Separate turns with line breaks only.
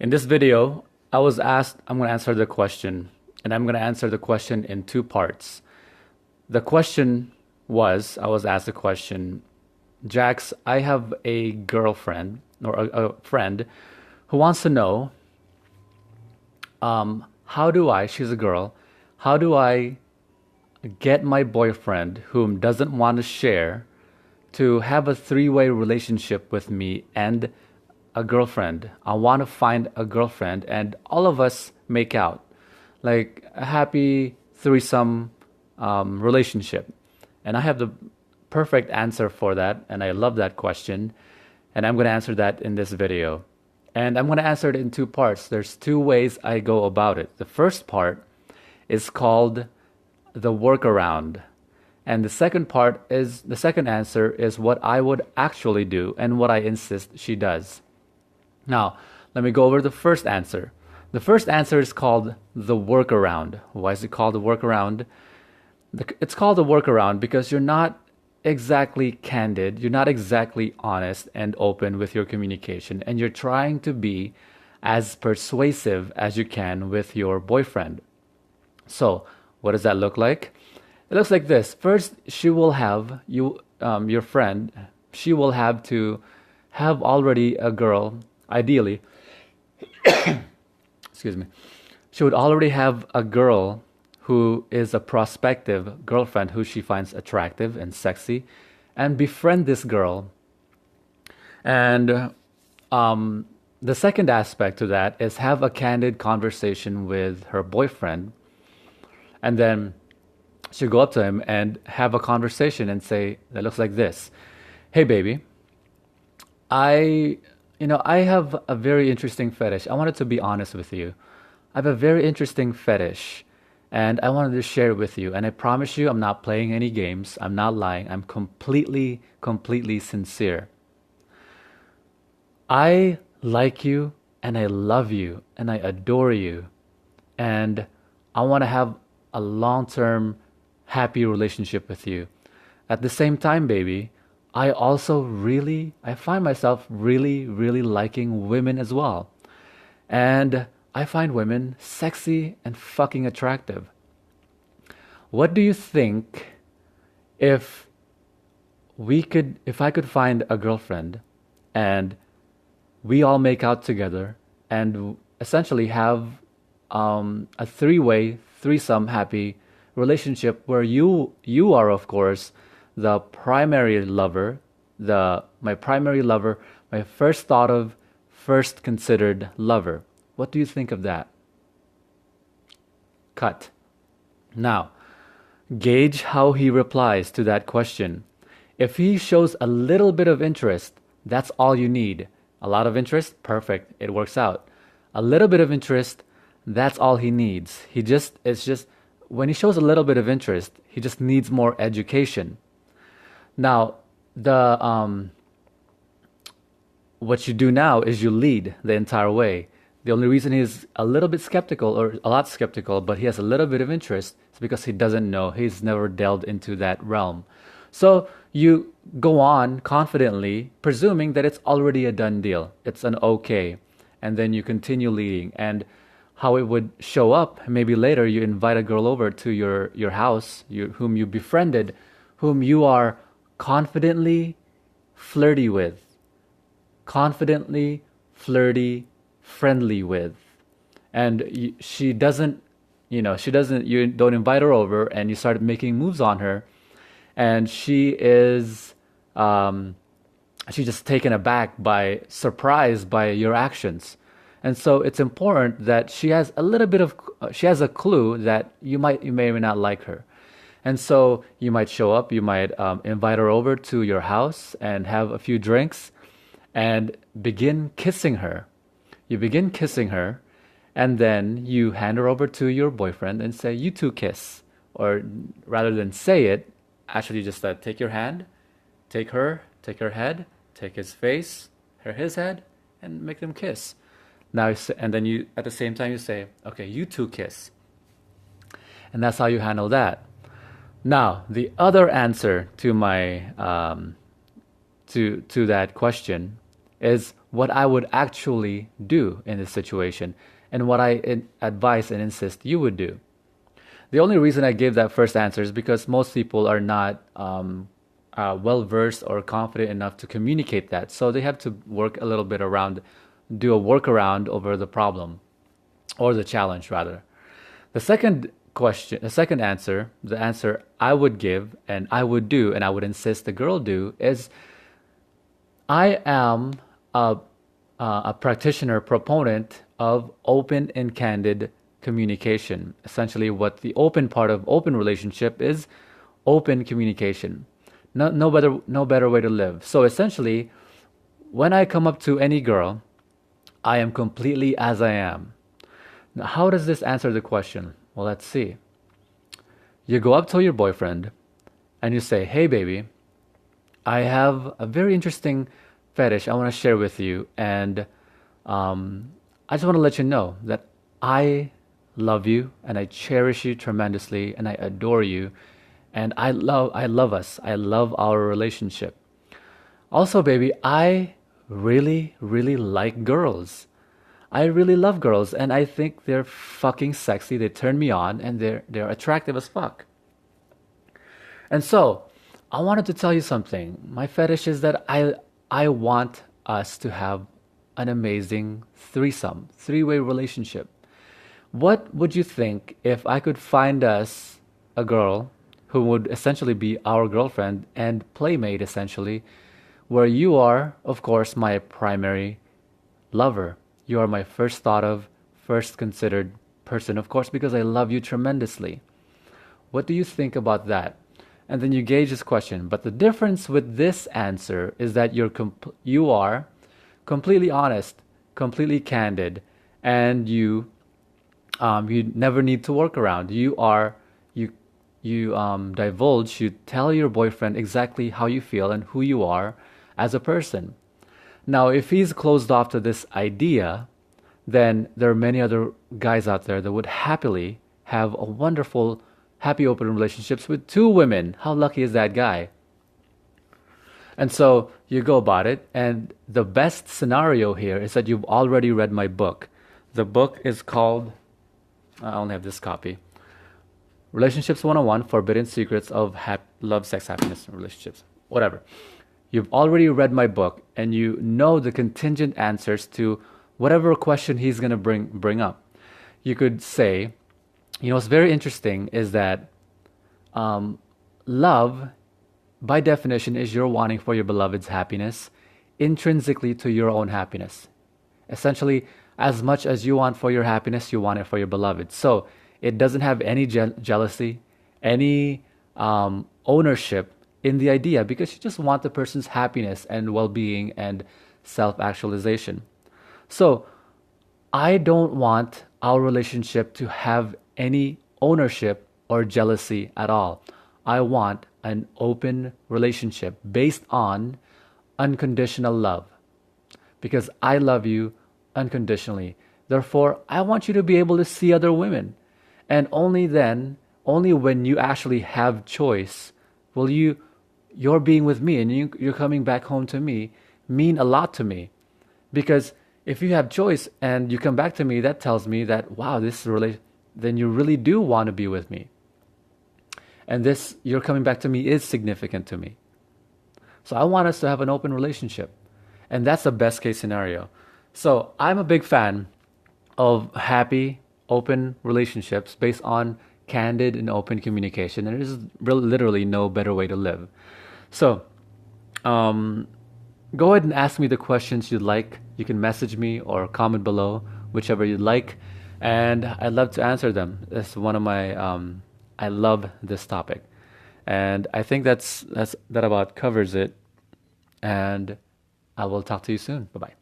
In this video, I was asked, I'm going to answer the question, and I'm going to answer the question in two parts. The question I was asked the question, Jax, I have a girlfriend or a friend who wants to know, how do I, she's a girl, how do I get my boyfriend, whom doesn't want to share, to have a three-way relationship with me and a girlfriend. I want to find a girlfriend and all of us make out. Like a happy threesome relationship. And I have the perfect answer for that, and I love that question. And I'm going to answer that in this video. And I'm going to answer it in two parts. There's two ways I go about it. The first part is called the workaround. And the second answer is what I would actually do and what I insist she does. Now, let me go over the first answer. The first answer is called the workaround. Why is it called the workaround? It's called the workaround because you're not exactly candid, you're not exactly honest and open with your communication, and you're trying to be as persuasive as you can with your boyfriend. So, what does that look like? It looks like this. First, she will have your friend. She will have to have already a girl. Ideally, excuse me. She would already have a girl who is a prospective girlfriend who she finds attractive and sexy, and befriend this girl. And the second aspect to that is have a candid conversation with her boyfriend, and then she'll go up to him and have a conversation and say, that looks like this. Hey, baby, I have a very interesting fetish. I wanted to be honest with you. I have a very interesting fetish, and I wanted to share it with you. And I promise you, I'm not playing any games. I'm not lying. I'm completely, completely sincere. I like you, and I love you, and I adore you. And I want to have a long-term, happy relationship with you. At the same time, baby, I find myself really, really liking women as well. And I find women sexy and fucking attractive. What do you think if if I could find a girlfriend and we all make out together and essentially have a threesome happy relationship where you are, of course, the primary lover, my primary lover, my first thought of, first considered lover. What do you think of that? Cut. Now, gauge how he replies to that question. If he shows a little bit of interest, that's all you need. A lot of interest, perfect, it works out. A little bit of interest, that's all he needs. It's just when he shows a little bit of interest, he just needs more education. Now, what you do now is you lead the entire way. The only reason he's a little bit skeptical, or a lot skeptical, but he has a little bit of interest, is because he doesn't know. He's never delved into that realm. So you go on confidently, presuming that it's already a done deal. It's an okay. And then you continue leading. And how it would show up, maybe later you invite a girl over to your house, whom you befriended, whom you are confidently flirty with. Confidently flirty, friendly with. And she doesn't, you don't invite her over and you start making moves on her. And she's just taken aback surprised by your actions. And so it's important that she has a clue that you may or may not like her. And so you might show up, you might invite her over to your house and have a few drinks and begin kissing her. You begin kissing her, and then you hand her over to your boyfriend and say, you two kiss. Or rather than say it, actually just take your hand, take her head, take his face, his head, and make them kiss. Now, and then you, at the same time, you say, okay, you two kiss. And that's how you handle that. Now, the other answer to my to that question is what I would actually do in this situation and what advise and insist you would do. The only reason I gave that first answer is because most people are not well versed or confident enough to communicate that. So they have to work a little bit around, do a workaround over the problem or the challenge, rather. The second question, the second answer, the answer I would give and I would do and I would insist the girl do is I am a practitioner, proponent of open and candid communication. Essentially, what the open part of open relationship is open communication. No better way to live. So essentially, when I come up to any girl, I am completely as I am. Now, how does this answer the question? Well, let's see. You go up to your boyfriend and you say, "Hey, baby, I have a very interesting fetish I want to share with you, and I just want to let you know that I love you and I cherish you tremendously and I adore you, and I love us. I love our relationship. Also, baby, I really, really like girls. I really love girls, and I think they're fucking sexy. They turn me on, and they're attractive as fuck. And so, I wanted to tell you something. My fetish is that I want us to have an amazing threesome, three-way relationship. What would you think if I could find us a girl who would essentially be our girlfriend and playmate, essentially, where you are, of course, my primary lover. You are my first thought of, first considered person, of course, because I love you tremendously. What do you think about that? And then you gauge this question. But the difference with this answer is that you are completely honest, completely candid, and you never need to work around. You divulge, you tell your boyfriend exactly how you feel and who you are as a person. Now, if he's closed off to this idea, then there are many other guys out there that would happily have a wonderful, happy open relationships with two women. How lucky is that guy? And so you go about it, and the best scenario here is that you've already read my book. The book is called, I only have this copy, Relationships 101, Forbidden Secrets of Love, Sex, Happiness, and Relationships. Whatever. You've already read my book, and you know the contingent answers to whatever question he's going to bring up. You could say, what's very interesting is that love, by definition, is your wanting for your beloved's happiness intrinsically to your own happiness. Essentially, as much as you want for your happiness, you want it for your beloved. So it doesn't have any jealousy, any ownership in the idea, because you just want the person's happiness and well-being and self-actualization. So I don't want our relationship to have any ownership or jealousy at all. I want an open relationship based on unconditional love, because I love you unconditionally. Therefore, I want you to be able to see other women. And only then, only when you actually have choice, will you're being with me and you're coming back home to me mean a lot to me. Because if you have choice and you come back to me, that tells me that, wow, then you really do want to be with me. And this, you're coming back to me, is significant to me. So I want us to have an open relationship. And that's the best case scenario. So I'm a big fan of happy, open relationships based on candid and open communication. And there's literally no better way to live. So go ahead and ask me the questions you'd like. You can message me or comment below, whichever you'd like. And I'd love to answer them. That's one of my, I love this topic. And I think that about covers it. And I will talk to you soon. Bye-bye.